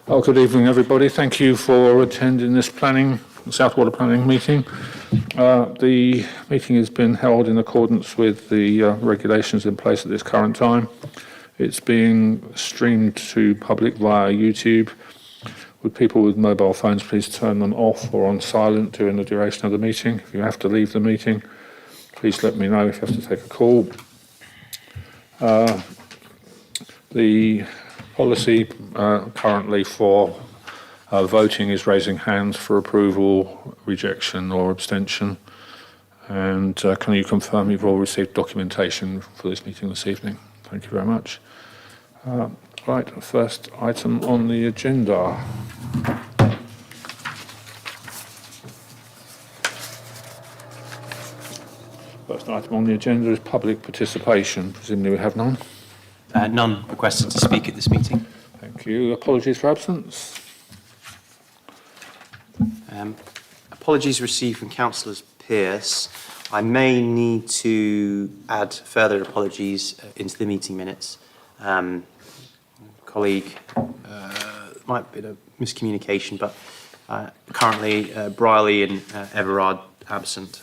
Oh, good evening, everybody. Thank you for attending this South Water Planning meeting. The meeting has been held in accordance with the regulations in place at this current time. It's being streamed to public via YouTube. Would people with mobile phones please turn them off or on silent during the duration of the meeting? If you have to leave the meeting, please let me know if you have to take a call. The policy currently for voting is raising hands for approval, rejection or abstention. And can you confirm you've all received documentation for this meeting this evening? Thank you very much. Right, first item on the agenda. First item on the agenda is public participation. Presumably we have none. None requested to speak at this meeting. Thank you. Apologies for absence. Apologies received from Councillor Pearce. I may need to add further apologies into the meeting minutes. Colleague, might be a miscommunication, but currently Briley and Everard absent.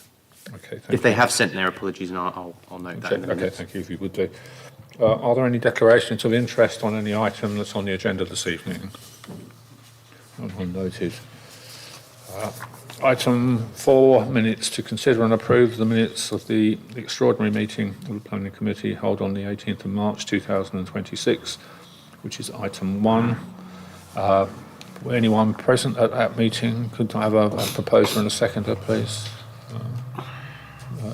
Okay, if they have sent their apologies, and I'll note that in the minutes. Okay, thank you, if you would do. Are there any declarations of interest on any item that's on the agenda this evening? None noted. Item 4, minutes to consider and approve the minutes of the extraordinary meeting of the Planning Committee held on the 18th of March 2026, which is item 1. Anyone present at that meeting, could I have a proposer and a seconder, please?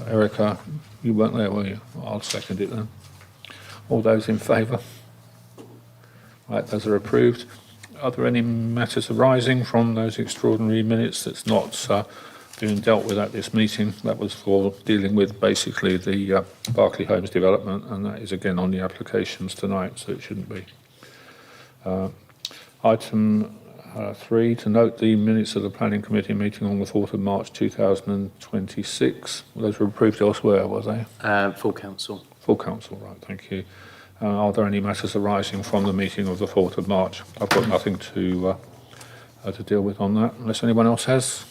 Erica, you weren't there, were you? I'll second it then. All those in favour? Right, those are approved. Are there any matters arising from those extraordinary minutes that's not being dealt with at this meeting? That was for dealing with basically the Berkeley Homes development, and that is again on the applications tonight, so it shouldn't be. Item 3, to note the minutes of the Planning Committee meeting on the 4th of March 2026. Those were approved elsewhere, were they? Full council. Full council, right, thank you. Are there any matters arising from the meeting of the 4th of March? I've got nothing to deal with on that, unless anyone else has.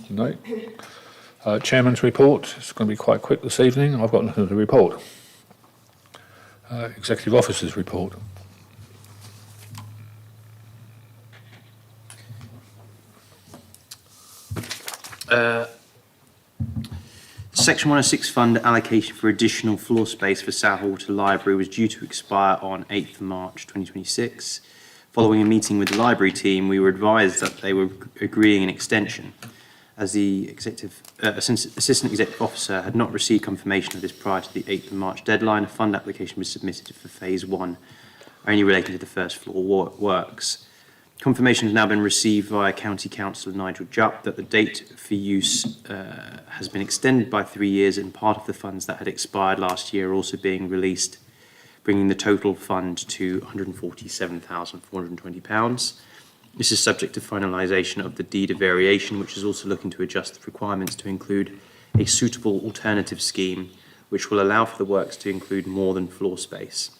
No. Chairman's report. It's going to be quite quick this evening. I've got nothing to report. Executive Officer's report. Section 106 fund allocation for additional floor space for South Water Library was due to expire on 8th of March 2026. Following a meeting with the library team, we were advised that they were agreeing an extension, as the Assistant Executive Officer had not received confirmation of this prior to the 8th of March deadline. A fund application was submitted for Phase 1, only relating to the first floor works. Confirmation has now been received via County Councillor Nigel Jupp that the date for use has been extended by 3 years, and part of the funds that had expired last year are also being released, bringing the total fund to £147,420. This is subject to finalisation of the deed of variation, which is also looking to adjust the requirements to include a suitable alternative scheme, which will allow for the works to include more than floor space.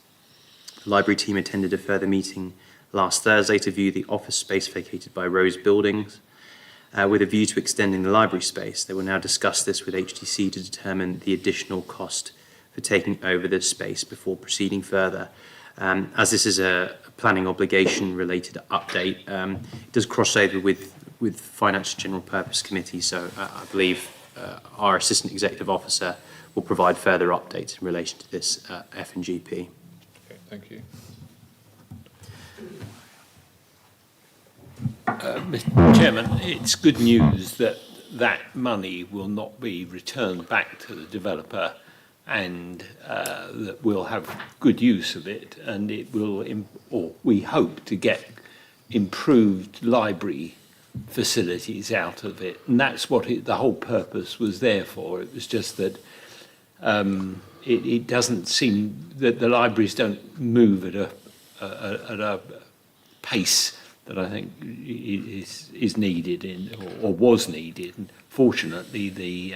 The library team attended a further meeting last Thursday to view the office space vacated by Rose Buildings, with a view to extending the library space. They will now discuss this with HTC to determine the additional cost for taking over the space before proceeding further. As this is a planning obligation related update, it does cross over with Finance General Purpose Committee, so I believe our Assistant Executive Officer will provide further updates in relation to this F&GP. Okay, thank you. Mr. Chairman, it's good news that that money will not be returned back to the developer, and that we'll have good use of it, and it will, or we hope to get improved library facilities out of it. And that's what the whole purpose was there for. It was just that it doesn't seem that the libraries don't move at a pace that I think is needed or was needed. And fortunately, the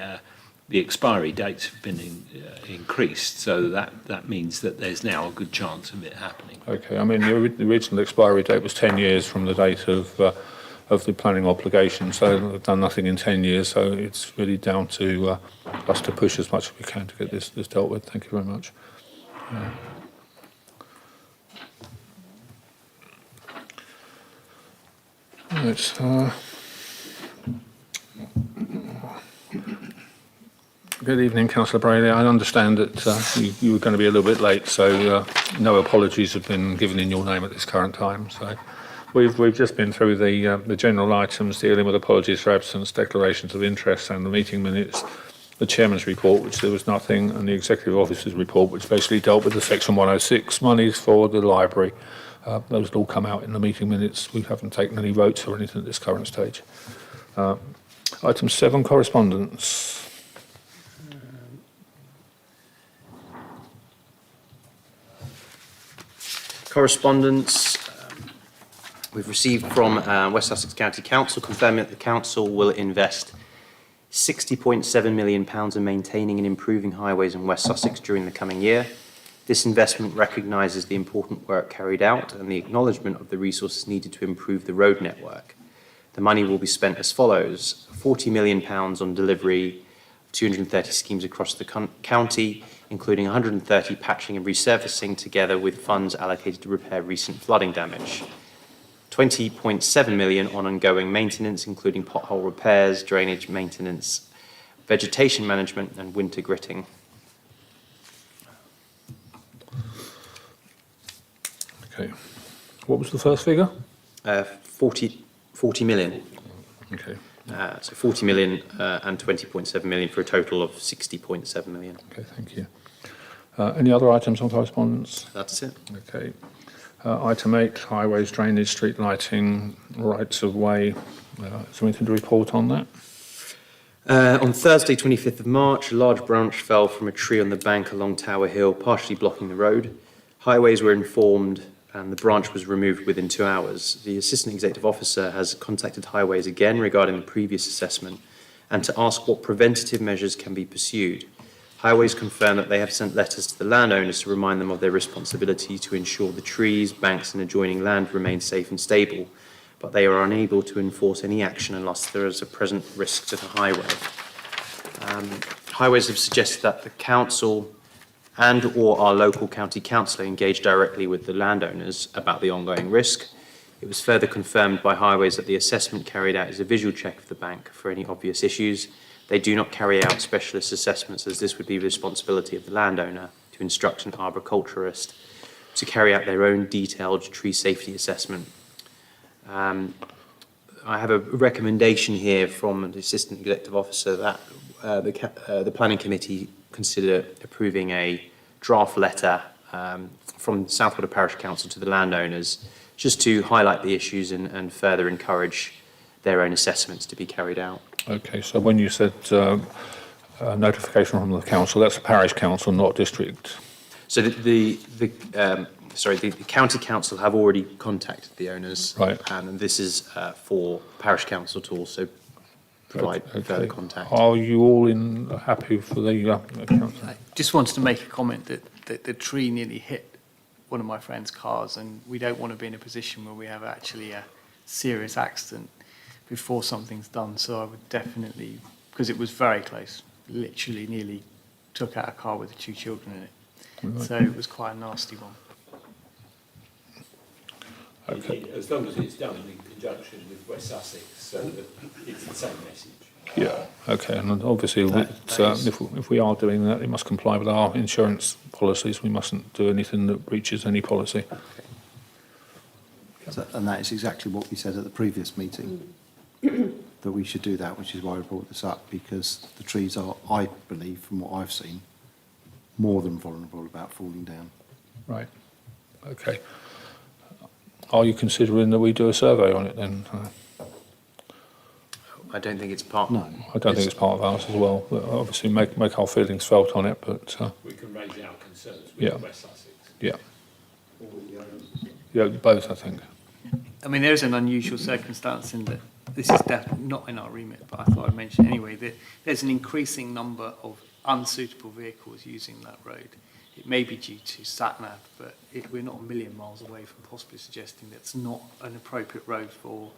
the expiry dates have been increased, so that means that there's now a good chance of it happening. Okay, I mean, the original expiry date was 10 years from the date of the planning obligation, so they've done nothing in 10 years, so it's really down to us to push as much as we can to get this dealt with. Thank you very much. Right, good evening, Councillor Brayley. I understand that you were going to be a little bit late, so no apologies have been given in your name at this current time. So we've just been through the general items dealing with apologies for absence, declarations of interest, and the meeting minutes, the chairman's report, which there was nothing, and the executive officer's report, which basically dealt with the Section 106 monies for the library. Those will all come out in the meeting minutes. We haven't taken any votes or anything at this current stage. Item 7, correspondence. Correspondence we've received from West Sussex County Council confirming that the council will invest £60.7 million in maintaining and improving highways in West Sussex during the coming year. This investment recognises the important work carried out and the acknowledgement of the resources needed to improve the road network. The money will be spent as follows: £40 million on delivery of 230 schemes across the county, including 130 patching and resurfacing, together with funds allocated to repair recent flooding damage. £20.7 million on ongoing maintenance, including pothole repairs, drainage maintenance, vegetation management and winter gritting. Okay. What was the first figure? 40 million. Okay. So 40 million and 20.7 million for a total of 60.7 million. Okay, thank you. Any other items on correspondence? That's it. Okay. Item 8, highways, drainage, street lighting, rights of way. Is there anything to report on that? On Thursday, 25th of March, a large branch fell from a tree on the bank along Tower Hill, partially blocking the road. Highways were informed and the branch was removed within 2 hours. The Assistant Executive Officer has contacted Highways again regarding the previous assessment and to ask what preventative measures can be pursued. Highways confirm that they have sent letters to the landowners to remind them of their responsibility to ensure the trees, banks and adjoining land remain safe and stable, but they are unable to enforce any action unless there is a present risk to the highway. Highways have suggested that the council and or our local county councillor engage directly with the landowners about the ongoing risk. It was further confirmed by Highways that the assessment carried out is a visual check of the bank for any obvious issues. They do not carry out specialist assessments, as this would be the responsibility of the landowner to instruct an arboriculturist to carry out their own detailed tree safety assessment. I have a recommendation here from the Assistant Executive Officer that the Planning Committee consider approving a draft letter from South Wotton Parish Council to the landowners, just to highlight the issues and further encourage their own assessments to be carried out. Okay, so when you said notification from the council, that's a parish council, not district. So the county council have already contacted the owners, right? And this is for parish council to also provide further contact. Are you all happy for the council? I just wanted to make a comment that the tree nearly hit one of my friend's cars, and we don't want to be in a position where we have actually a serious accident before something's done. So I would definitely, because it was very close, literally nearly took out a car with 2 children in it. Right. So it was quite a nasty one. Okay. As long as it's done in conjunction with West Sussex, so that it's the same message. Yeah, okay, and obviously if we are doing that, it must comply with our insurance policies. We mustn't do anything that breaches any policy. So, and that is exactly what we said at the previous meeting, that we should do that, which is why we brought this up, because the trees are, I believe, from what I've seen, more than vulnerable about falling down. Right, okay. Are you considering that we do a survey on it then? I don't think it's part. No. I don't think it's part of ours as well. But obviously make our feelings felt on it, but... we can raise our concerns with yeah. West Sussex. Yeah. Yeah, both, I think. I mean, there's an unusual circumstance in that this is definitely not in our remit, but I thought I'd mention it anyway, that there's an increasing number of unsuitable vehicles using that road. It may be due to sat-nav, but we're not a million miles away from possibly suggesting that's not an appropriate road for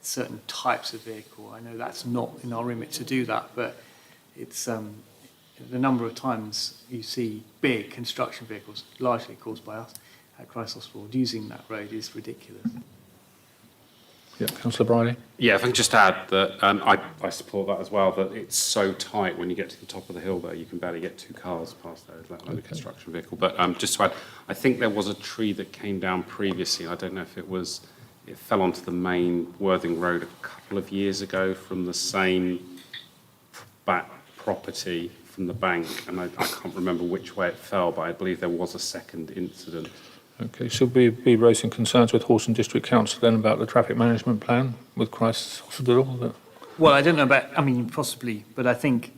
certain types of vehicle. I know that's not in our remit to do that, but it's the number of times you see big construction vehicles, largely caused by us at Christ Hospital, using that road is ridiculous. Yeah, Councillor Briley? Yeah, if I can just add that I support that as well, that it's so tight when you get to the top of the hill there, you can barely get 2 cars past there, let alone a construction vehicle. But just to add, I think there was a tree that came down previously. I don't know if it fell onto the main Worthing Road a couple of years ago from the same back property from the bank, and I can't remember which way it fell, but I believe there was a second incident. Okay, should we be raising concerns with Horsham District Council then about the traffic management plan with Christ Hospital? Well, I don't know about, I mean, possibly, but I think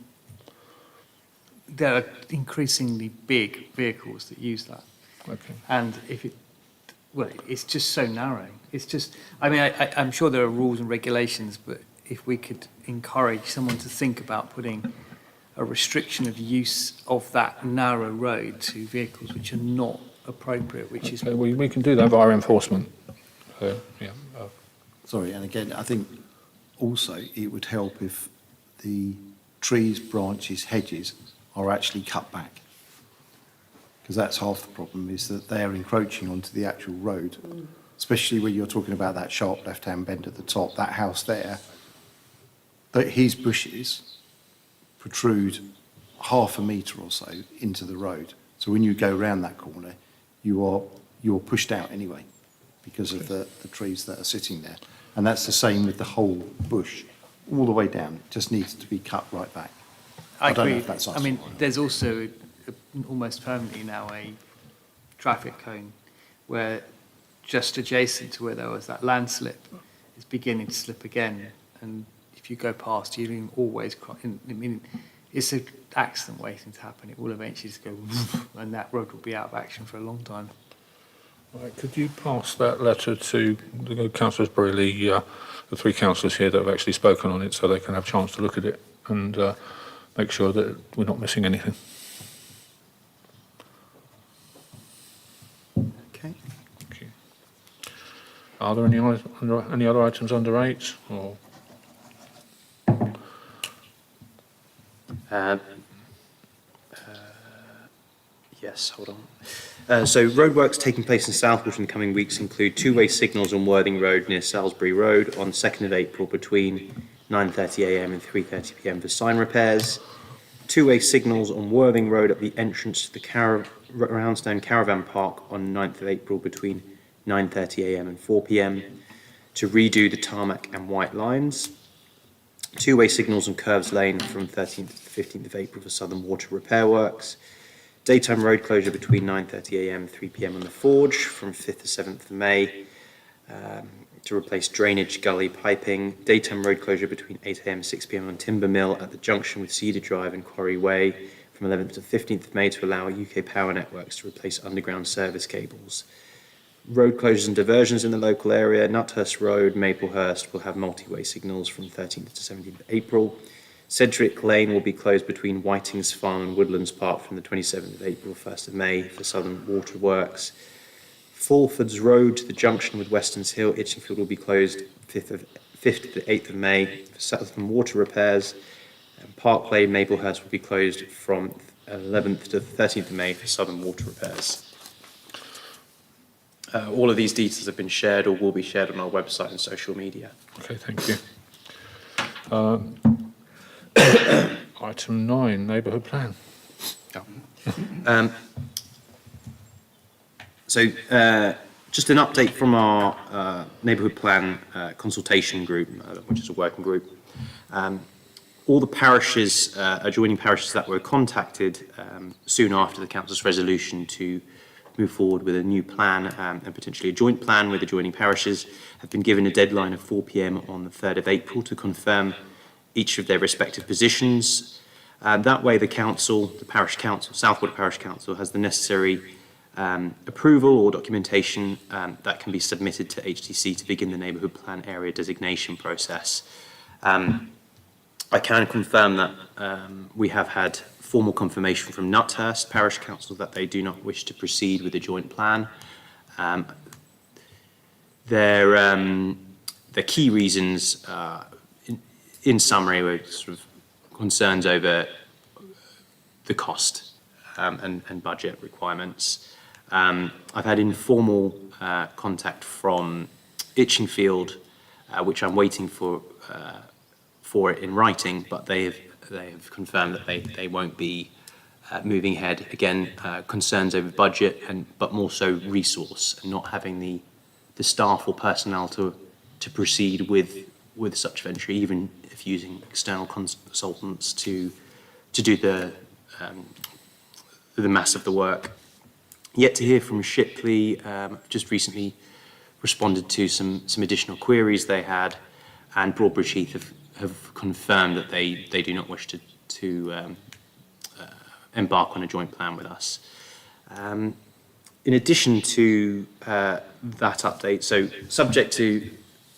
there are increasingly big vehicles that use that. Okay. And it's just so narrow. It's just, I mean, I'm sure there are rules and regulations, but if we could encourage someone to think about putting a restriction of use of that narrow road to vehicles which are not appropriate, which is... Okay, we can do that via enforcement. Yeah. Sorry, and again, I think also it would help if the trees, branches, hedges are actually cut back. Because that's half the problem, is that they're encroaching onto the actual road, especially when you're talking about that sharp left-hand bend at the top, that house there, that his bushes protrude 1/2 metre or so into the road. So when you go round that corner, you're pushed out anyway because of the trees that are sitting there. And that's the same with the whole bush, all the way down. It just needs to be cut right back. I don't know agree. if that's us I mean, or not. there's also almost permanently now a traffic cone where just adjacent to where there was that landslip is beginning to slip again. And if you go past, you always, I mean, it's an accident waiting to happen. It will eventually just go, and that road will be out of action for a long time. Right, could you pass that letter to the councillors Brearley, the 3 councillors here that have actually spoken on it, so they can have a chance to look at it and make sure that we're not missing anything? Okay. Thank you. Are there any other items under 8? Or Yes, hold on. So roadworks taking place in Southport in the coming weeks include 2-way signals on Worthing Road near Salisbury Road on 2nd of April between 9:30 a.m. and 3:30 p.m. for sign repairs. 2-way signals on Worthing Road at the entrance to the Roundstone Caravan Park on 9th of April between 9:30 a.m. and 4 p.m. to redo the tarmac and white lines. 2-way signals on Curves Lane from 13th to 15th of April for Southern Water repair works. Daytime road closure between 9:30 a.m. and 3 p.m. on the Forge from 5th to 7th of May to replace drainage gully piping. Daytime road closure between 8 a.m. and 6 p.m. on Timber Mill at the junction with Cedar Drive and Quarry Way from 11th to 15th of May to allow UK Power Networks to replace underground service cables. Road closures and diversions in the local area. Nuthurst Road, Maplehurst will have multi-way signals from 13th to 17th of April. Cedric Lane will be closed between Whitings Farm and Woodlands Park from the 27th of April, 1st of May for Southern Waterworks. Fulfords Road to the junction with Westons Hill, Itchingfield will be closed 5th to 8th of May for Southern Water repairs. And Park Lane, Maplehurst will be closed from 11th to 13th of May for Southern Water repairs. All of these details have been shared or will be shared on our website and social media. okay, thank you. Item 9, neighbourhood plan. Just an update from our neighbourhood plan consultation group, which is a working group. All the parishes, adjoining parishes that were contacted soon after the council's resolution to move forward with a new plan and potentially a joint plan with adjoining parishes have been given a deadline of 4 p.m. on the 3rd of April to confirm each of their respective positions. That way the council, the parish council, Southwold Parish Council, has the necessary approval or documentation that can be submitted to HDC to begin the neighbourhood plan area designation process. I can confirm that we have had formal confirmation from Nuthurst Parish Council that they do not wish to proceed with the joint plan. The key reasons, in summary, were sort of concerns over the cost and budget requirements. I've had informal contact from Itchingfield, which I'm waiting for it in writing, but they have confirmed that they won't be moving ahead. Again, concerns over budget but more so resource and not having the staff or personnel to proceed with such venture, even if using external consultants to do the mass of the work. Yet to hear from Shipley. Just recently responded to some additional queries they had, and Broadbridge Heath have confirmed that they do not wish to embark on a joint plan with us. In addition to that update, so subject to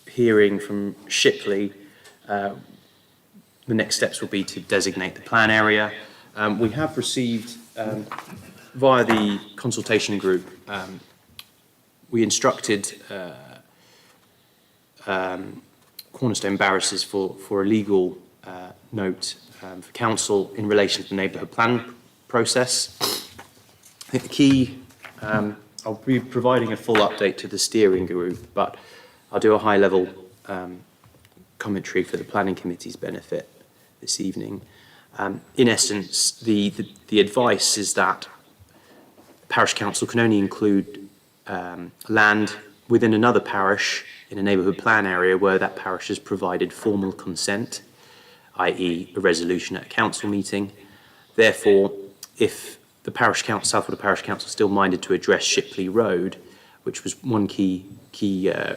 hearing from Shipley, the next steps will be to designate the plan area. We have received, via the consultation group, we instructed Cornerstone Barristers for a legal note for council in relation to the neighbourhood plan process. I think the key, I'll be providing a full update to the steering group, but I'll do a high-level commentary for the planning committee's benefit this evening. In essence, the advice is that parish council can only include land within another parish in a neighbourhood plan area where that parish has provided formal consent, i.e. a resolution at a council meeting. Therefore, if the parish council, Southwold Parish Council, is still minded to address Shipley Road, which was one key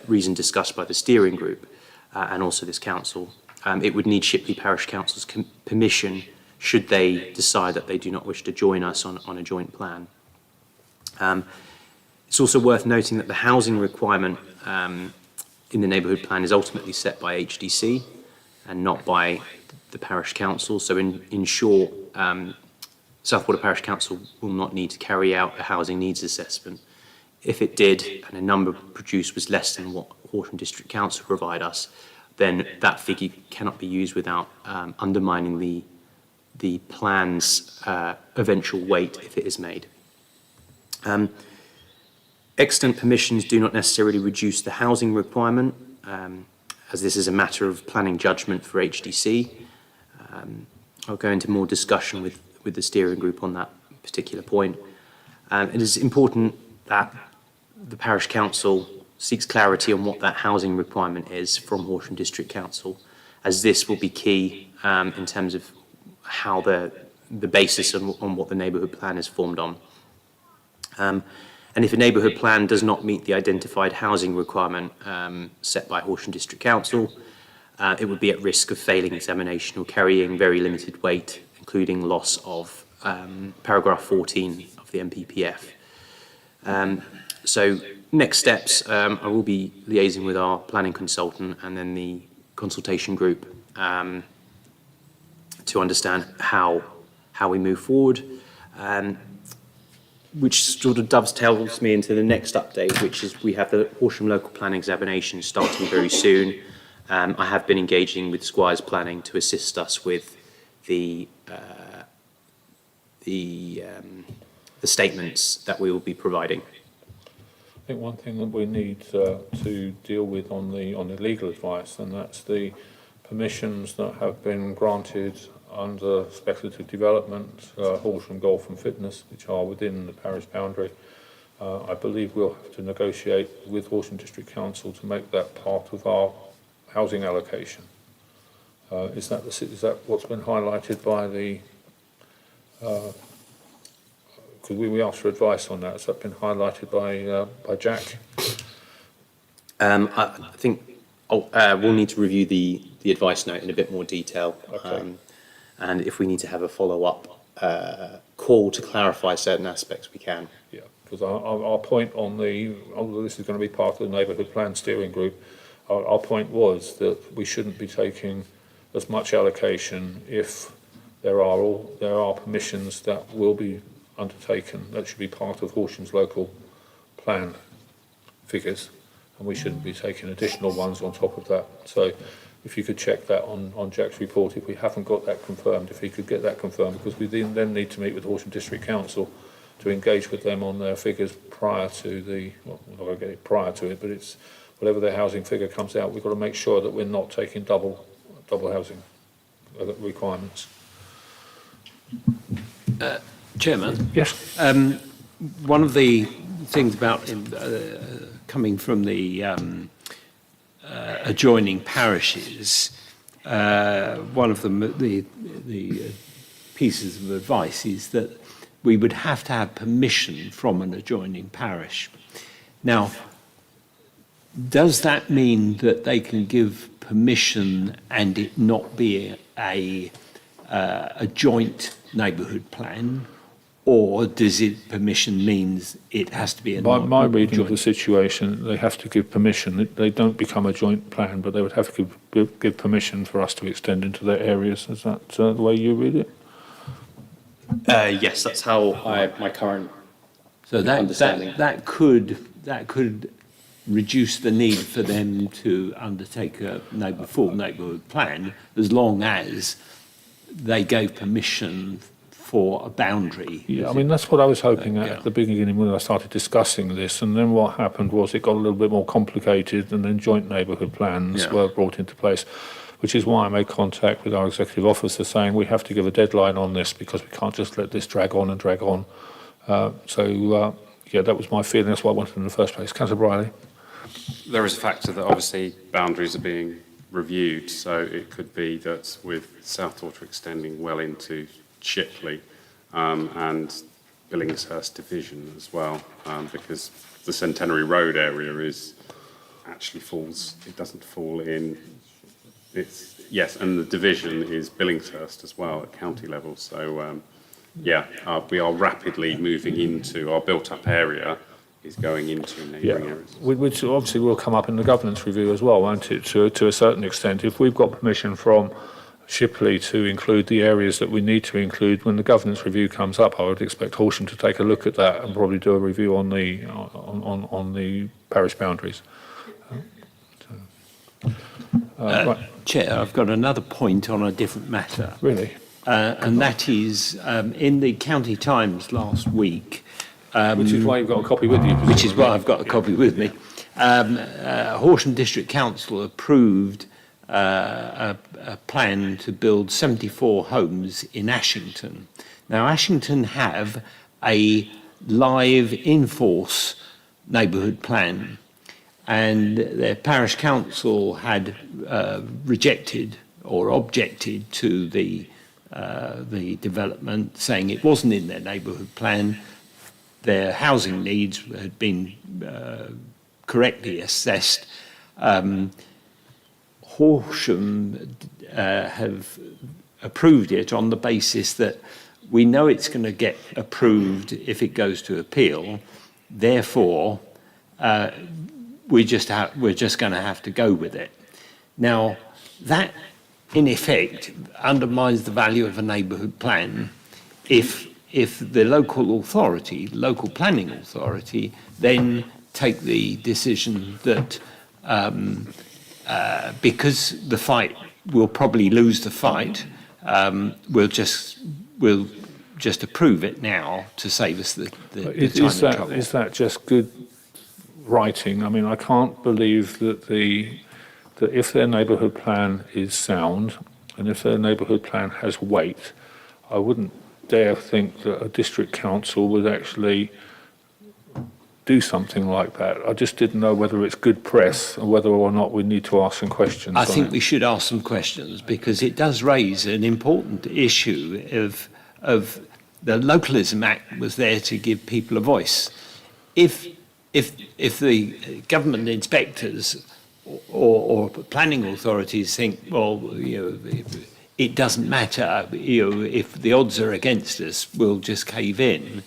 reason discussed by the steering group and also this council, it would need Shipley Parish Council's permission should they decide that they do not wish to join us on a joint plan. It's also worth noting that the housing requirement in the neighbourhood plan is ultimately set by HDC and not by the parish council. So in short, Southwold Parish Council will not need to carry out a housing needs assessment. If it did, and a number produced was less than what Horsham District Council provide us, then that figure cannot be used without undermining the plan's eventual weight if it is made. Extant permissions do not necessarily reduce the housing requirement, as this is a matter of planning judgment for HDC. I'll go into more discussion with the steering group on that particular point. It is important that the parish council seeks clarity on what that housing requirement is from Horsham District Council, as this will be key in terms of how the basis on what the neighbourhood plan is formed on. And if a neighbourhood plan does not meet the identified housing requirement set by Horsham District Council, it would be at risk of failing examination or carrying very limited weight, including loss of paragraph 14 of the NPPF. So next steps, I will be liaising with our planning consultant and then the consultation group to understand how we move forward, which sort of dovetails me into the next update, which is we have the Horsham local planning examination starting very soon. I have been engaging with Squires Planning to assist us with the statements that we will be providing. I think one thing that we need to deal with on the legal advice, and that's the permissions that have been granted under speculative development, Horsham Golf and Fitness, which are within the parish boundary. I believe we'll have to negotiate with Horsham District Council to make that part of our housing allocation. Is that what's been highlighted by the? Could we ask for advice on that? Has that been highlighted by Jack? I think we'll need to review the advice note in a bit more detail. Okay. And if we need to have a follow-up call to clarify certain aspects, we can. Yeah. Because our point on although this is going to be part of the neighbourhood plan steering group, our point was that we shouldn't be taking as much allocation if there are permissions that will be undertaken. That should be part of Horsham's local plan figures, and we shouldn't be taking additional ones on top of that. So if you could check that on Jack's report, if we haven't got that confirmed, if he could get that confirmed, because we then need to meet with Horsham District Council to engage with them on their figures prior to well, we're not going to get it prior to it, but it's whatever their housing figure comes out, we've got to make sure that we're not taking double housing requirements. Chairman, Yes. one of the things about coming from the adjoining parishes, one of the pieces of advice is that we would have to have permission from an adjoining parish. Now, does that mean that they can give permission and it not be a joint neighbourhood plan, or does it permission means it has to be a My reading of joint? the situation, they have to give permission. They don't become a joint plan, but they would have to give permission for us to extend into their areas. Is that the way you read it? Yes, that's how My current So understanding. that could reduce the need for them to undertake a full neighbourhood plan, as long as they gave permission for a boundary. Yeah, I mean, that's what I was hoping Yeah. at the beginning when I started discussing this. And then what happened was it got a little bit more complicated, and then joint neighbourhood plans Yeah. were brought into place, which is why I made contact with our executive officer saying we have to give a deadline on this because we can't just let this drag on and drag on. Yeah, that was my feeling. That's why I wanted in the first place. Councillor Briley. There is a factor that obviously boundaries are being reviewed, so it could be that with South Torter extending well into Shipley and Billingshurst division as well, because the Centenary Road area doesn't fall in, yes, and the division is Billingshurst as well at county level, so we are rapidly moving into our built-up area is going into neighbouring areas. Which obviously will come up in the governance review as well, won't it, to a certain extent. If we've got permission from Shipley to include the areas that we need to include, when the governance review comes up, I would expect Horsham to take a look at that and probably do a review on the parish boundaries. Right, Chair, I've got another point on a different matter. really? And that is, in the County Times last week, Which is why you've got a copy with you. which is why I've got a copy with me, Horsham District Council approved a plan to build 74 homes in Ashington. Now, Ashington have a live in-force neighbourhood plan, and their parish council had rejected or objected to the development, saying it wasn't in their neighbourhood plan. Their housing needs had been correctly assessed. Horsham have approved it on the basis that we know it's going to get approved if it goes to appeal. Therefore, we're just going to have to go with it. Now, that in effect undermines the value of a neighbourhood plan if the local authority, local planning authority, then take the decision that because the fight, we'll probably lose the fight, we'll just approve it now to save us the time and trouble. Is that just good writing? I mean, I can't believe that if their neighbourhood plan is sound and if their neighbourhood plan has weight, I wouldn't dare think that a district council would actually do something like that. I just didn't know whether it's good press or whether or not we need to ask some questions. I think we should ask some questions because it does raise an important issue of the Localism Act was there to give people a voice. If the government inspectors or planning authorities think, well, it doesn't matter, if the odds are against us, we'll just cave in,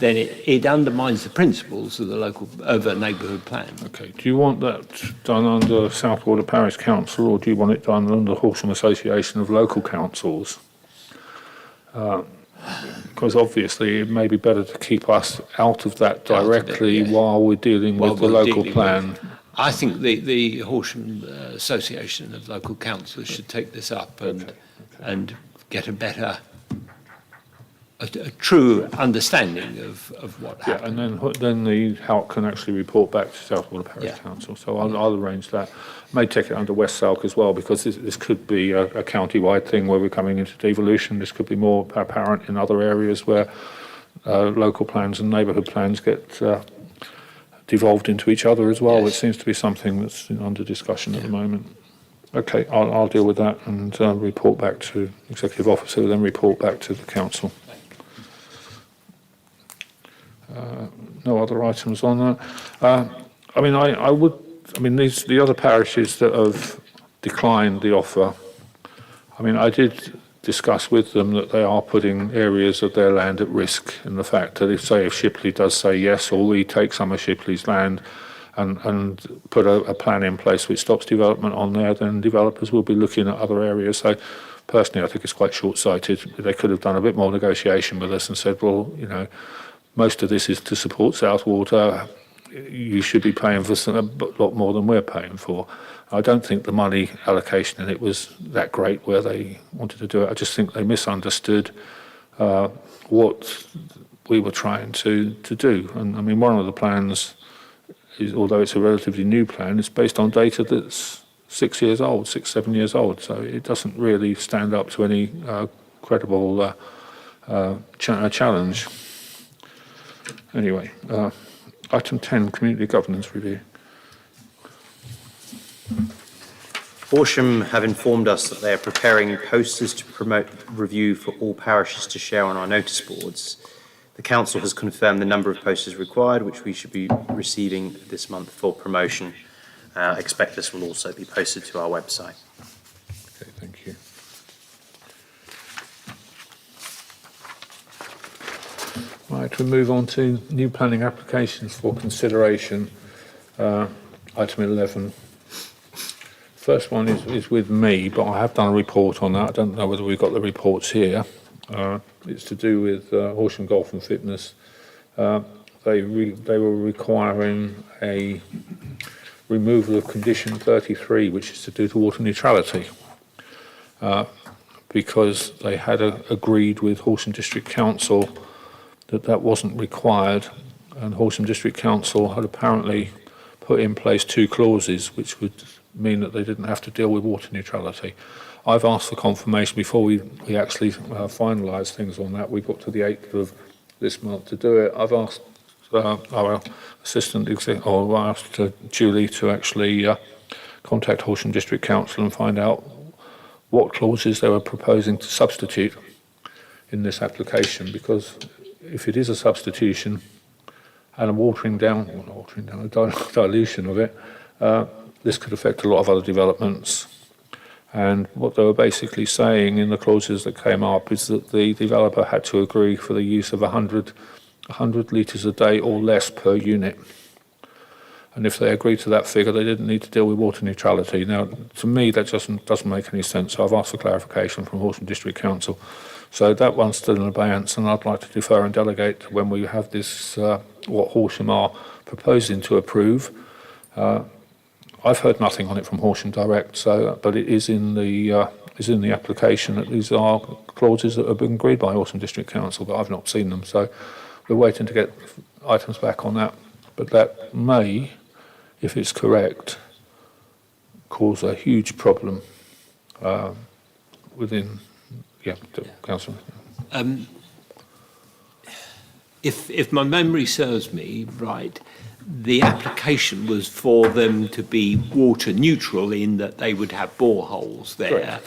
then it undermines the principles of a neighbourhood plan. Okay, do you want that done under South Walder Parish Council, or do you want it done under Horsham Association of Local Councils? Because obviously it may be better to keep us out of that Out of it, directly yeah. while we're dealing While with the we're local dealing plan. I think the Horsham Association of Local Councils should take this up and get a better, a true understanding of what Yeah, happened. and then the HALC can actually report back to South Walder Parish Yeah. Council. So I'll arrange that. May take it under West Salk as well, because this could be a county-wide thing where we're coming into devolution. This could be more apparent in other areas where local plans and neighbourhood plans get devolved into each other as well, Yes. which seems to be something that's under discussion at the moment. Okay, I'll deal with that and report back to Executive Officer, then report back to the council. No other items on that. The other parishes that have declined the offer, I did discuss with them that they are putting areas of their land at risk, in the fact that if Shipley does say yes, or we take some of Shipley's land and put a plan in place which stops development on there, then developers will be looking at other areas. So personally, I think it's quite short-sighted. They could have done a bit more negotiation with us and said, well, most of this is to support South Water. You should be paying for a lot more than we're paying for. I don't think the money allocation in it was that great where they wanted to do it. I just think they misunderstood what we were trying to do. And one of the plans is, although it's a relatively new plan, it's based on data that's 6 years old, 7 years old. So it doesn't really stand up to any credible challenge. Anyway, item 10, community governance review. Horsham have informed us that they are preparing posters to promote review for all parishes to share on our notice boards. The council has confirmed the number of posters required, which we should be receiving this month for promotion. I expect this will also be posted to our website. Okay, thank you. Right, we move on to new planning applications for consideration. Item 11. First one is with me, but I have done a report on that. I don't know whether we've got the reports here. It's to do with Horsham Golf and Fitness. They were requiring a removal of condition 33, which is to do with water neutrality, because they had agreed with Horsham District Council that wasn't required, and Horsham District Council had apparently put in place 2 clauses which would mean that they didn't have to deal with water neutrality. I've asked for confirmation before we actually finalise things on that. We've got to the 8th of this month to do it. I've asked our assistant or I asked Julie to actually contact Horsham District Council and find out what clauses they were proposing to substitute in this application, because if it is a substitution and a dilution of it, this could affect a lot of other developments. And what they were basically saying in the clauses that came up is that the developer had to agree for the use of 100 litres a day or less per unit. And if they agreed to that figure, they didn't need to deal with water neutrality. Now, to me, that doesn't make any sense. So I've asked for clarification from Horsham District Council. So that one's still in abeyance, and I'd like to defer and delegate when we have this, what Horsham are proposing to approve. I've heard nothing on it from Horsham Direct, but it is in the application that these are clauses that have been agreed by Horsham District Council, but I've not seen them. So we're waiting to get items back on that. But that may, if it's correct, cause a huge problem within. Yeah, Councillor. If my memory serves me right, the application was for them to be water neutral in that they would have boreholes there. Correct.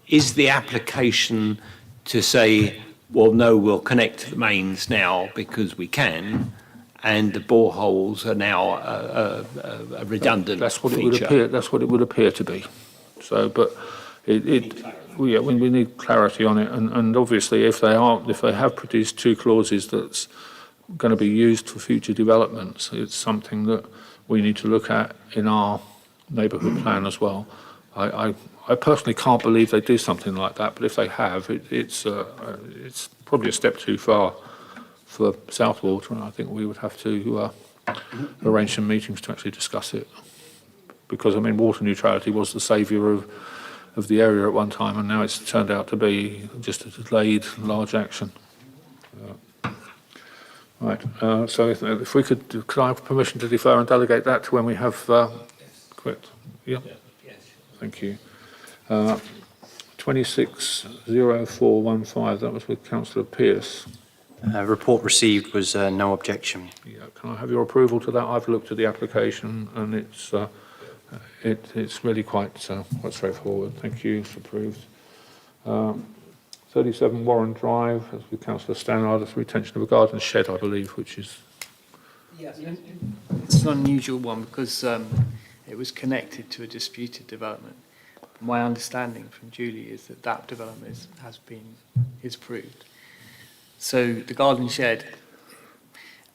Is the application to say, well, no, we'll connect to the mains now because we can, and the boreholes are now a redundant That's what feature? it would appear. That's what it would appear to be. So, but it we need clarity on it, and obviously if they have produced two clauses that's going to be used for future developments, it's something that we need to look at in our neighbourhood plan as well. I personally can't believe they do something like that, but if they have, it's probably a step too far for Southwater, and I think we would have to arrange some meetings to actually discuss it. Because, I mean, water neutrality was the saviour of the area at one time, and now it's turned out to be just a delayed large action. Right, so if we could I have permission to defer and delegate that to when we have, correct? Yeah. Thank you. 260415, that was with Councillor Pearce. Report received was no objection. Yeah, can I have your approval to that? I've looked at the application and it's really quite straightforward. Thank you, it's approved. 37 Warren Drive, that's with Councillor Stannard, that's retention of a garden shed, I believe, which is... Yes. It's an unusual one because it was connected to a disputed development. My understanding from Julie is that development is approved. So the garden shed,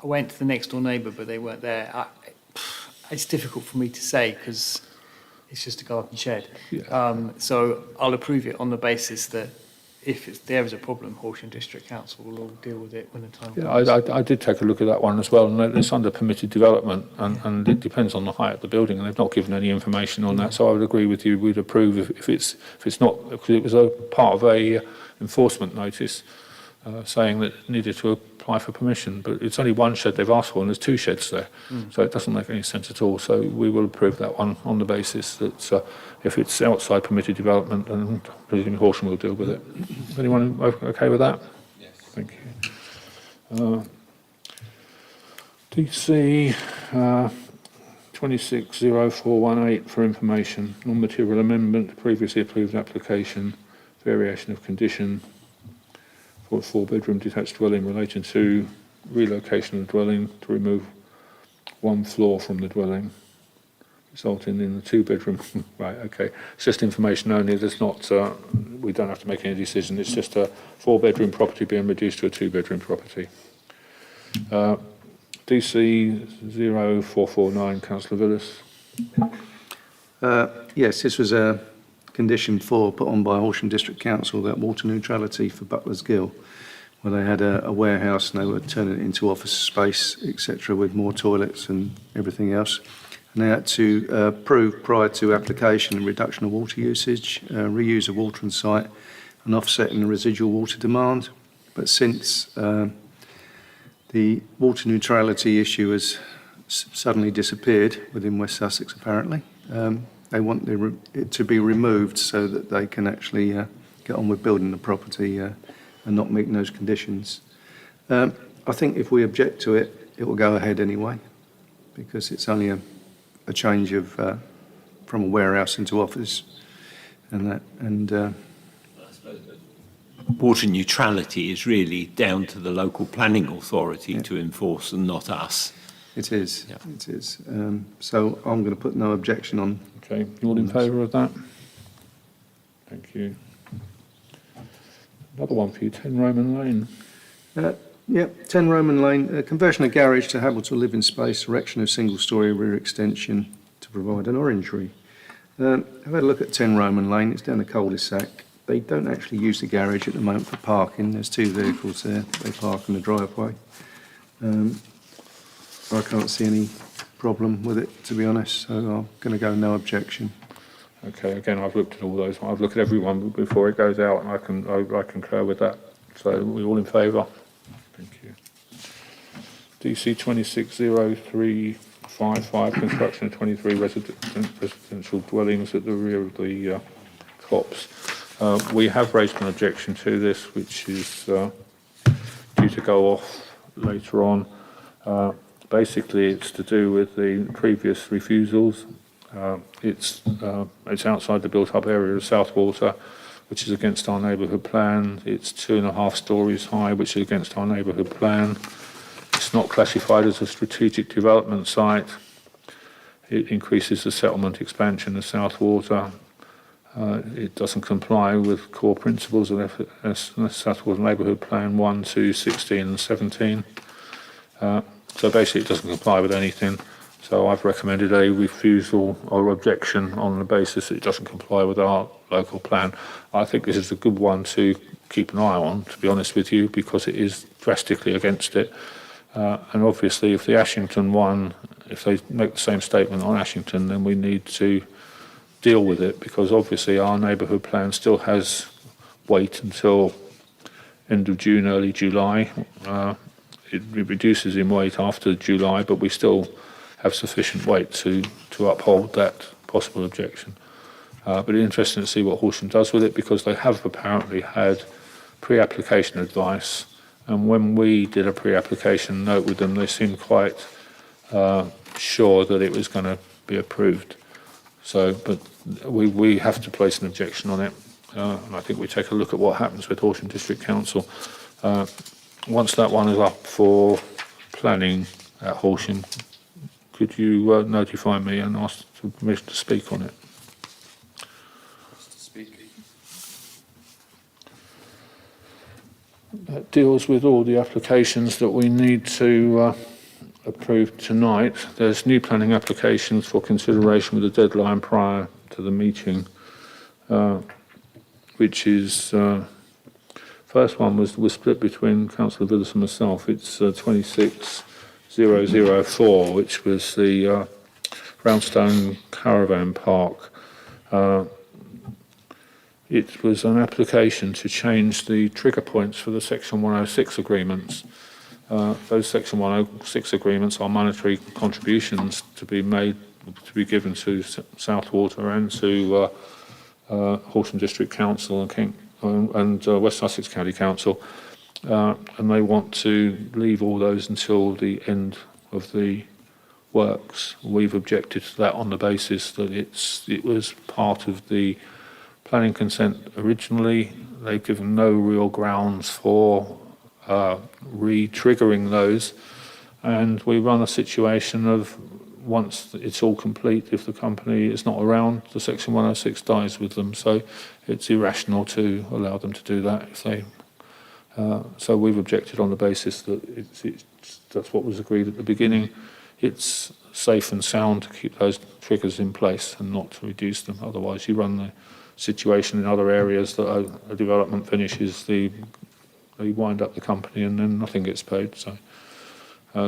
I went to the next door neighbour, but they weren't there. It's difficult for me to say because it's just a garden shed. Yeah. So I'll approve it on the basis that if there is a problem, Horsham District Council will all deal with it when the time comes. Yeah, I did take a look at that one as well, and it's under permitted development, and it depends on the height of the building, and they've not given any information on that. So I would agree with you. We'd approve if it's not, because it was a part of a enforcement notice saying that it needed to apply for permission, but it's only one shed they've asked for, and there's two sheds there, so it doesn't make any sense at all. So we will approve that one on the basis that if it's outside permitted development, then presumably Horsham will deal with it. Is anyone okay with that? Yes. Thank you. DC 260418 for information, non-material amendment, previously approved application, variation of condition for a 4-bedroom detached dwelling relating to relocation of the dwelling to remove one floor from the dwelling, resulting in a 2-bedroom. Right, okay. It's just information only. There's not. We don't have to make any decision. It's just a 4-bedroom property being reduced to a 2-bedroom property. DC 0449, Councillor Villas. Yes, this was a condition 4 put on by Horsham District Council, that water neutrality for Butler's Gill, where they had a warehouse and they were turning it into office space, etc., with more toilets and everything else. And they had to prove prior to application and reduction of water usage, reuse of water on site, and offsetting the residual water demand. But since the water neutrality issue has suddenly disappeared within West Sussex, apparently, they want it to be removed so that they can actually get on with building the property and not meeting those conditions. I think if we object to it, it will go ahead anyway, because it's only a change of from a warehouse into office, and that. Water neutrality is really down to the local planning authority to enforce, and not us. It is. Yeah. It is. So I'm going to put no objection on. Okay, you all in favour of that? Thank you. Another one for you, 10 Roman Lane. Yeah, 10 Roman Lane, conversion of garage to habitable living space, erection of single-storey rear extension to provide an orangery. I've had a look at 10 Roman Lane. It's down the cul-de-sac. They don't actually use the garage at the moment for parking. There's 2 vehicles there. They park in the driveway. I can't see any problem with it, to be honest, so I'm going to go no objection. Okay, again, I've looked at all those. I've looked at every one before it goes out, and I concur with that. So we're all in favour? Thank you. DC 260355, construction of 23 residential dwellings at the rear of the copse. We have raised an objection to this, which is due to go off later on. Basically, it's to do with the previous refusals. It's outside the built-up area of Southwater, which is against our neighbourhood plan. It's 2.5 stories high, which is against our neighbourhood plan. It's not classified as a strategic development site. It increases the settlement expansion of Southwater. It doesn't comply with core principles of South Wales Neighbourhood Plan 1, 2, 16 and 17. So basically it doesn't comply with anything. So I've recommended a refusal or objection on the basis that it doesn't comply with our local plan. I think this is a good one to keep an eye on, to be honest with you, because it is drastically against it. And obviously if the Ashington one, if they make the same statement on Ashington, then we need to deal with it, because obviously our neighbourhood plan still has weight until end of June, early July. It reduces in weight after July, but we still have sufficient weight to uphold that possible objection. But it's interesting to see what Horsham does with it, because they have apparently had pre-application advice, and when we did a pre-application note with them, they seemed quite sure that it was going to be approved. So, but we have to place an objection on it, and I think we take a look at what happens with Horsham District Council. Once that one is up for planning at Horsham, could you notify me and ask for permission to speak on it? That deals with all the applications that we need to approve tonight. There's new planning applications for consideration with a deadline prior to the meeting, which is first one was split between Councillor Villas and myself. It's 26004, which was the Roundstone Caravan Park. It was an application to change the trigger points for the Section 106 agreements. Those Section 106 agreements are monetary contributions to be given to Southwater and to Horsham District Council and West Sussex County Council, and they want to leave all those until the end of the works. We've objected to that on the basis that it was part of the planning consent originally. They've given no real grounds for re-triggering those, and we run a situation of once it's all complete, if the company is not around, the Section 106 dies with them. So it's irrational to allow them to do that. If they, so we've objected on the basis that that's what was agreed at the beginning. It's safe and sound to keep those triggers in place and not to reduce them. Otherwise, you run the situation in other areas that a development finishes, they wind up the company and then nothing gets paid. So,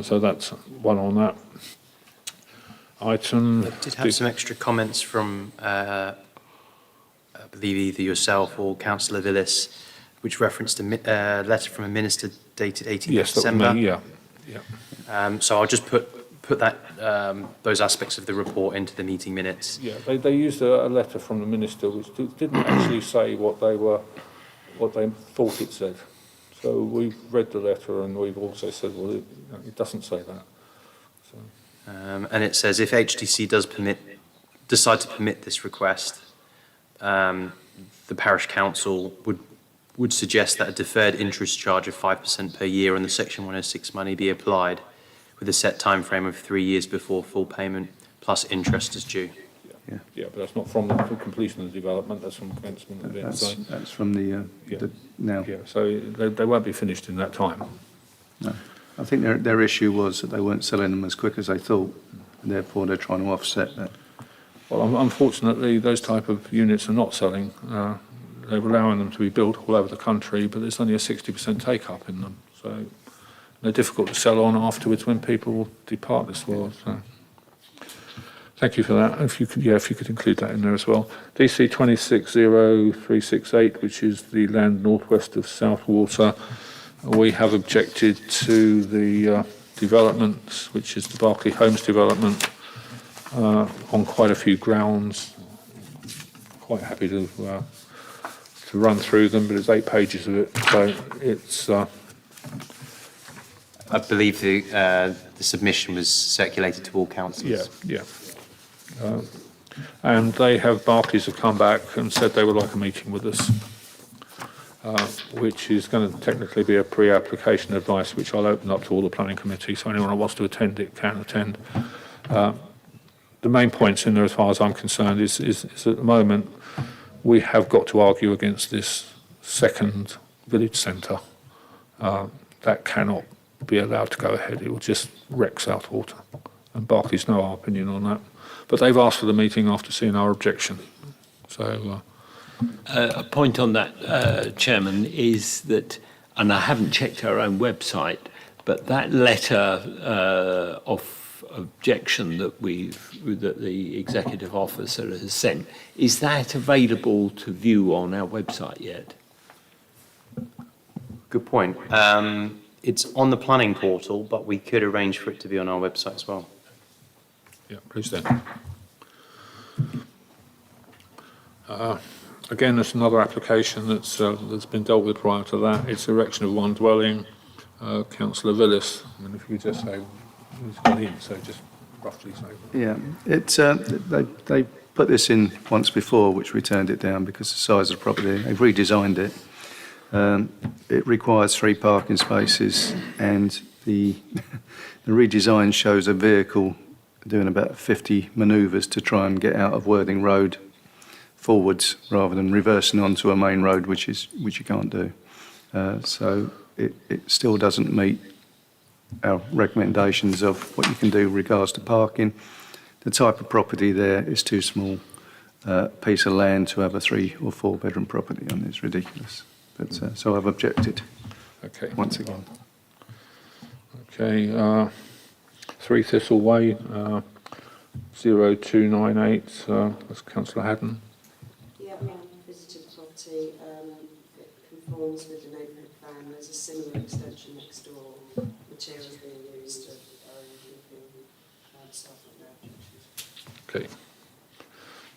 so that's one on that. Item. I did have some extra comments from, I believe either yourself or Councillor Villas, which referenced a letter from a minister dated 18th of December. That was me, yeah. So I'll just put that those aspects of the report into the meeting minutes. Yeah, they used a letter from the minister which didn't actually say what they thought it said. So we've read the letter and we've also said, well, it doesn't say that. So. And it says if HDC does decide to permit this request, the parish council would suggest that a deferred interest charge of 5% per year on the Section 106 money be applied, with a set time frame of 3 years before full payment plus interest is due. Yeah, but that's not from the completion of the development, that's from commencement of it. That's from the now. Yeah, so they won't be finished in that time. No. I think their issue was that they weren't selling them as quick as they thought, and therefore they're trying to offset that. Well, unfortunately, those type of units are not selling. They're allowing them to be built all over the country, but there's only a 60% take-up in them. So they're difficult to sell on afterwards when people depart this world. So. Thank you for that. If you could include that in there as well. DC 260368, which is the land northwest of Southwater. We have objected to the developments, which is the Berkeley Homes development, on quite a few grounds. Quite happy to run through them, but it's 8 pages of it, so it's. I believe the submission was circulated to all councillors. Yeah. And Barclays have come back and said they would like a meeting with us, which is going to technically be a pre-application advice, which I'll open up to all the planning committee, so anyone who wants to attend it can attend. The main points in there, as far as I'm concerned, is at the moment we have got to argue against this second village centre. That cannot be allowed to go ahead. It will just wreck Southwater. And Barclays know our opinion on that. But they've asked for the meeting after seeing our objection. So, A point on that, Chairman, is that, and I haven't checked our own website, but that letter of objection that the executive officer has sent, is that available to view on our website yet? Good point. It's on the planning portal, but we could arrange for it to be on our website as well. yeah, please then. Again, there's another application that's been dealt with prior to that. It's erection of one dwelling. Councillor Villis, I mean, if you could just say who's got in, so just roughly say. Yeah, it's, they put this in once before, which we turned it down because of the size of the property. They've redesigned it. It requires 3 parking spaces, and the redesign shows a vehicle doing about 50 manoeuvres to try and get out of Worthing Road forwards rather than reversing onto a main road, which you can't do. So it still doesn't meet our recommendations of what you can do with regards to parking. The type of property there is too small piece of land to have a 3 or 4 bedroom property on. It's ridiculous. But so I've objected Okay. once again. Okay, 3 Thistle Way, 0298, that's Councillor Haddon. Yeah, I visited the property, it conforms with the neighbourhood plan, there's a similar extension next door, materials being used are keeping stuff like that. Okay,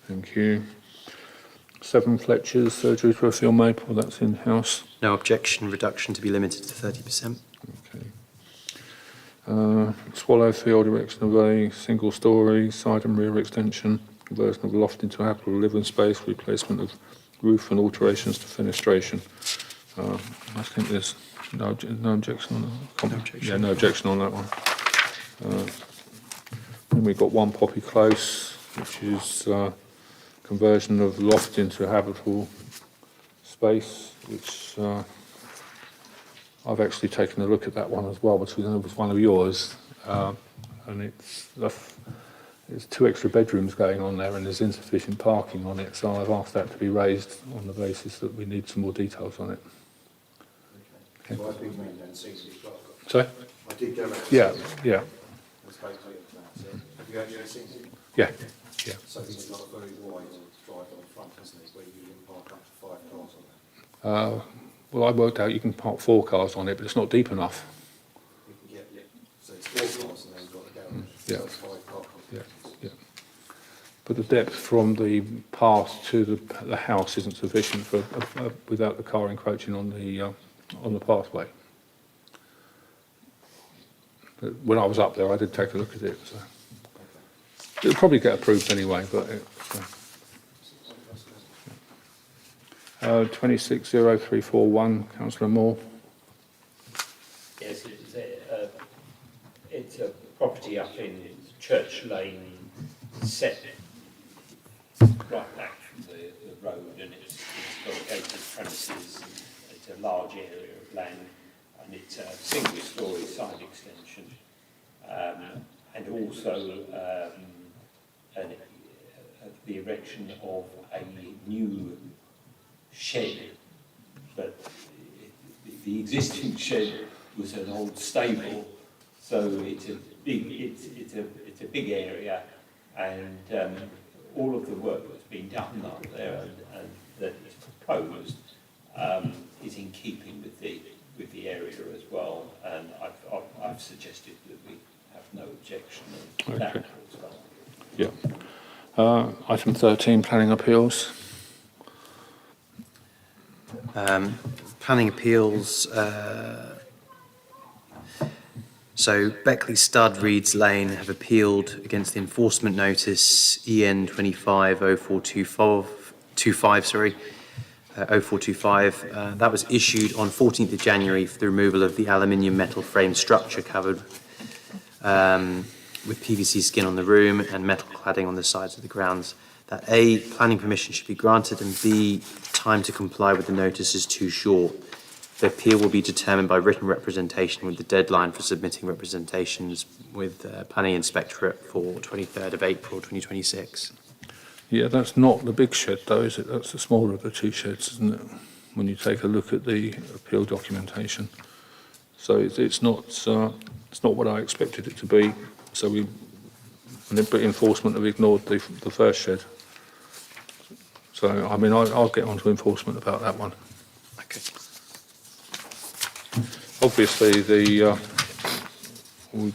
thank you. 7 Fletcher's, surgery for a field maple, that's in-house. No objection, reduction to be limited to 30%. Okay. Swallowfield, erection of a single-storey side and rear extension, conversion of loft into habitable living space, replacement of roof and alterations to fenestration. I think there's no objection on that. No objection. Yeah, no objection on that one. Then we've got 1 Poppy Close, which is conversion of loft into habitable space, which I've actually taken a look at that one as well, because it was one of yours, and it's 2 extra bedrooms going on there, and there's insufficient parking on it, so I've asked that to be raised on the basis that we need some more details on it. Okay. So I've been round and seen it. Sorry? I did go around. Yeah, yeah, That's basically that. So have you actually seen it? yeah, yeah. So it's got a very wide drive on the front, hasn't it, where you can park up to 5 cars on there. Well, I worked out you can park 4 cars on it, but it's not deep enough. You can get, so it's 4 cars and then you've got the garage. Yeah. So it's 5 car Yeah, complex. yeah. But the depth from the path to the house isn't sufficient for without the car encroaching on the pathway. But when I was up there, I did take a look at it. So it'll probably get approved anyway. But it's, 260341, Councillor Moore. Yes, it's a property up in Church Lane, set right back from the road, and it's got gated premises, it's a large area of land, and it's a single-storey side extension, and also the erection of a new shed, but the existing shed was an old stable, so it's a big area, and all of the work that's been done up there and that is proposed is in keeping with the area as well, and I've suggested that we have no objection to that Okay. as well. Yeah. Item 13, planning appeals. Planning appeals, so Beckley Stud, Reeds Lane have appealed against the enforcement notice EN 0425. That was issued on 14th of January for the removal of the aluminium metal frame structure covered with PVC skin on the room and metal cladding on the sides of the grounds. that A, planning permission should be granted, and B, time to comply with the notice is too short. The appeal will be determined by written representation, with the deadline for submitting representations with Planning Inspectorate for 23rd of April 2026. Yeah, that's not the big shed though, is it? That's the smaller of the two sheds, isn't it? When you take a look at the appeal documentation. So it's not what I expected it to be. So but enforcement have ignored the first shed. So, I mean, I'll get onto enforcement about that one. Okay. Obviously, we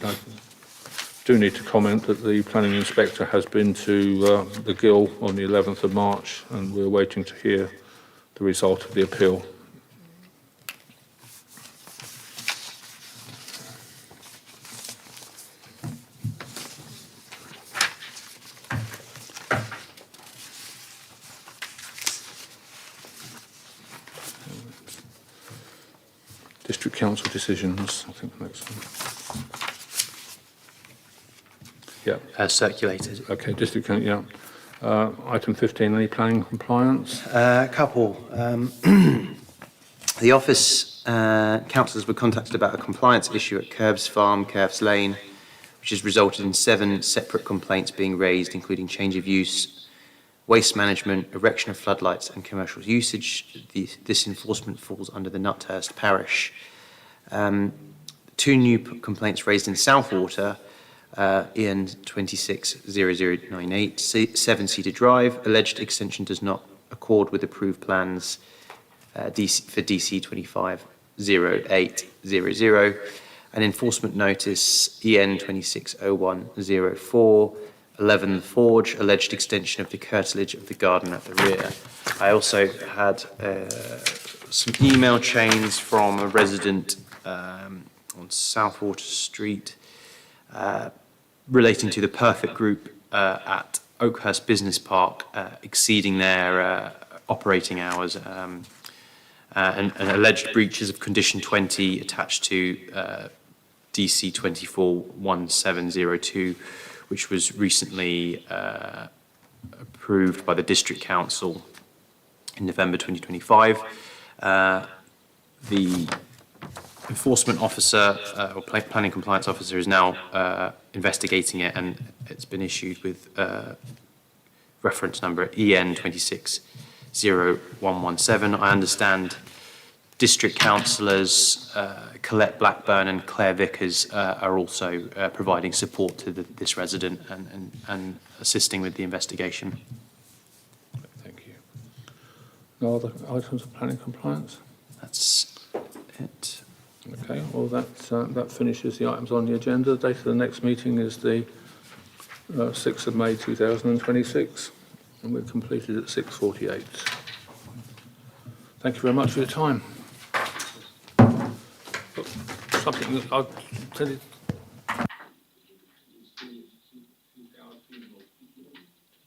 do need to comment that the planning inspector has been to the Gill on the 11th of March, and we're waiting to hear the result of the appeal. District Council decisions, I think the next one. Yeah, Circulated. okay, District Council, yeah. Item 15, any planning compliance? A couple. The office councillors were contacted about a compliance issue at Curbs Farm, Kerfs Lane, which has resulted in 7 separate complaints being raised, including change of use, waste management, erection of floodlights and commercial usage. This enforcement falls under the Nuthurst parish. 2 new complaints raised in Southwater, EN 260098, 7 Cedar Drive. Alleged extension does not accord with approved plans for DC 250800. An enforcement notice, EN 260104, 11 The Forge, alleged extension of the curtilage of the garden at the rear. I also had some email chains from a resident on Southwater Street relating to the Perfect Group at Oakhurst Business Park exceeding their operating hours and alleged breaches of Condition 20 attached to DC 241702, which was recently approved by the District Council in November 2025. The enforcement officer or planning compliance officer is now investigating it, and it's been issued with reference number EN 260117. I understand district councillors Colette Blackburn and Claire Vickers are also providing support to this resident and assisting with the investigation. Thank you. No other items of planning compliance? That's it. Okay, well, that finishes the items on the agenda. The date of the next meeting is the 6th of May 2026, and we're completed at 6:48. Thank you very much for your time. Something that I said it